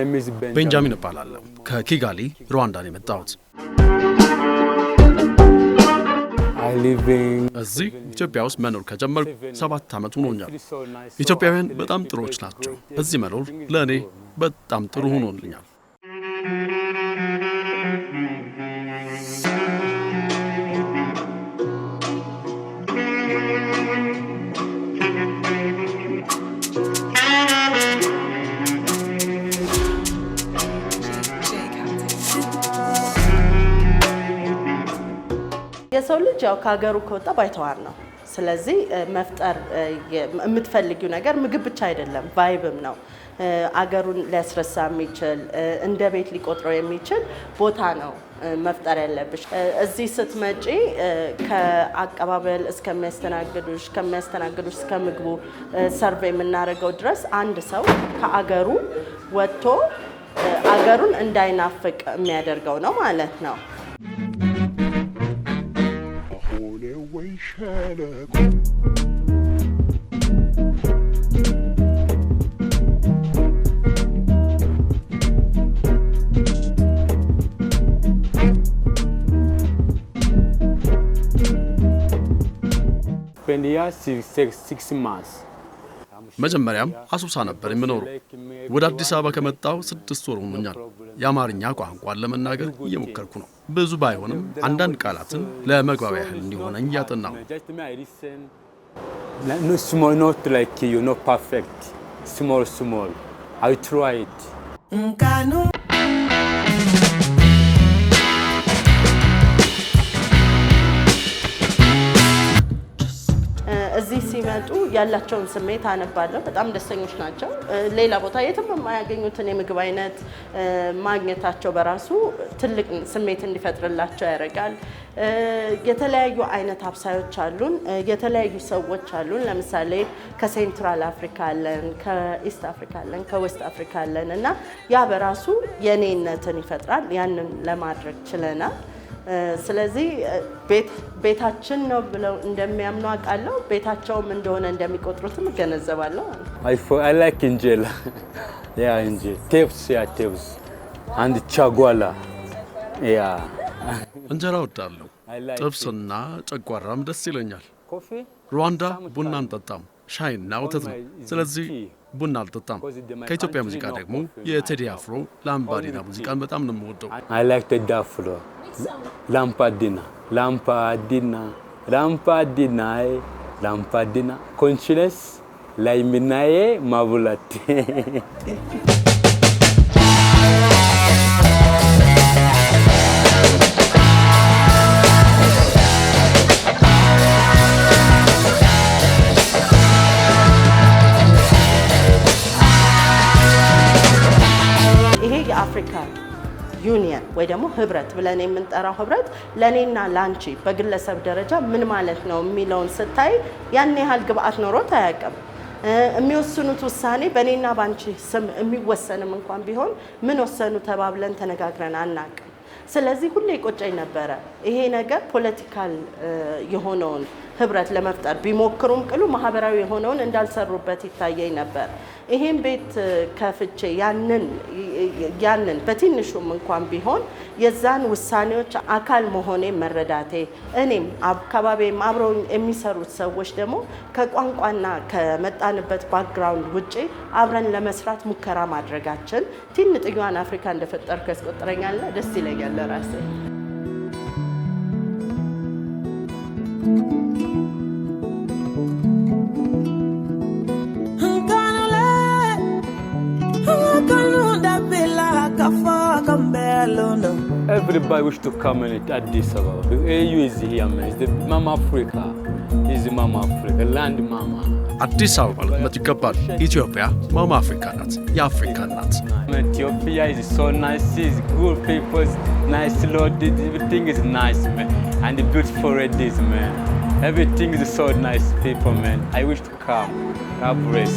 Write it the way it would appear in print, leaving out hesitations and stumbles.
name is ቤንጃሚን እባላለሁ ከኪጋሊ ሩዋንዳ ነው የመጣሁት I live in እዚህ ኢትዮጵያ ውስጥ መኖር ከጀመርኩ 7 ዓመት ሆኖኛል ኢትዮጵያውያን በጣም ጥሩዎች ናቸው እዚህ መኖር ለኔ በጣም ጥሩ ሆኖልኛል የሰው ልጅ ያው ከሀገሩ ከወጣ ባይተዋር ነው ስለዚህ መፍጠር የምትፈልጊው ነገር ምግብ ብቻ አይደለም ቫይብም ነው አገሩን ሊያስረሳ የሚችል እንደ ቤት ሊቆጥረው የሚችል ቦታ ነው መፍጠር ያለብሽ እዚህ ስትመጪ ከአቀባበል እስከሚያስተናግዱሽ እስከ ምግቡ ሰርቬይ የምናደርገው ድረስ አንድ ሰው ከአገሩ ወጥቶ አገሩን እንዳይናፍቅ የሚያደርገው ነው ማለት ነው spent here 6 months መጀመሪያም አሱሳ ነበር የምኖረው ወደ አዲስ አበባ ከመጣው 6 ወር ሆኖኛል የአማርኛ ቋንቋን ለመናገር እየሞከርኩ ነው ብዙ ባይሆንም አንዳንድ ቃላትን ለመግባቢያ ያህል እንዲሆነኝ ያጠናው no small not like you not perfect small I try it እዚህ ሲመጡ ያላቸውን ስሜት አነባለሁ በጣም ደስተኞች ናቸው ሌላ ቦታ የትም የማያገኙትን የምግብ አይነት ማግኘታቸው በራሱ ትልቅ ስሜት እንዲፈጥርላቸው ያደርጋል የተለያዩ አይነት አብሳዮች አሉን የተለያዩ ሰዎች አሉን ለምሳሌ ከሴንትራል አፍሪካ አለን ከኢስት አፍሪካ አለን ከዌስት አፍሪካ አለን እና ያ በራሱ የኔነትን ይፈጥራል ያንን ለማድረግ ችለናል ስለዚህ ቤታችን ነው ብለው እንደሚያምኑ አቃለው ቤታቸውም እንደሆነ እንደሚቆጥሩትም ገነዘባለሁ I like injera tebs and chagwala እንጀራ ወዳለሁ ጥብስና ጨጓራም ደስ ይለኛል ሩዋንዳ ቡና አንጠጣም ሻይና ወተት ነው ስለዚህ ቡና አልጠጣም ከኢትዮጵያ ሙዚቃ ደግሞ የቴዲ አፍሮ ላምባዲና ሙዚቃን በጣም ነው የምወደው I like the dafro lampadina conscious laiminae mavulate ይሄ የአፍሪካ ዩኒየን ወይ ደግሞ ህብረት ብለን የምንጠራው ህብረት ለኔና ላንቺ በግለሰብ ደረጃ ምን ማለት ነው የሚለውን ስታይ ያን ያህል ግብአት ኖሮት አያውቅም የሚወስኑት ውሳኔ በኔና ባንቺ ስም የሚወሰንም እንኳን ቢሆን ምን ወሰኑ ተባብለን ተነጋግረን አናውቅም ስለዚህ ሁሌ ቆጨኝ ነበር ይሄ ነገር ፖለቲካል የሆነውን ህብረት ለመፍጠር ቢሞክሩም ቅሉ ማህበራዊ የሆነውን እንዳልሰሩበት ይታየኝ ነበር ይሄን ቤት ከፍቼ ያንን በትንሹም እንኳን ቢሆን የዛን ውሳኔዎች አካል መሆኔ መረዳቴ እኔም አካባቢም አብረው የሚሰሩት ሰዎች ደግሞ ከቋንቋና ከመጣንበት ባክግራውንድ ውጪ አብረን ለመስራት ሙከራ ማድረጋችን ትንጥዩዋን አፍሪካ እንደፈጠርኩ ያስቆጥረኛል ደስ ይለኛል ለራሴ Everybody wish to come in Addis Ababa. AU is here, man. It's the Mama Africa. It's the Mama Africa, land Mama. አዲስ አበባ ልትመጡ ይገባል ኢትዮጵያ ማማ አፍሪካ ናት የአፍሪካ ናት Ethiopia is so nice, it's good people, nice loaded, everything is nice, man. And the beautiful ladies, man. Everything is so nice, people, man. I wish to come. God bless.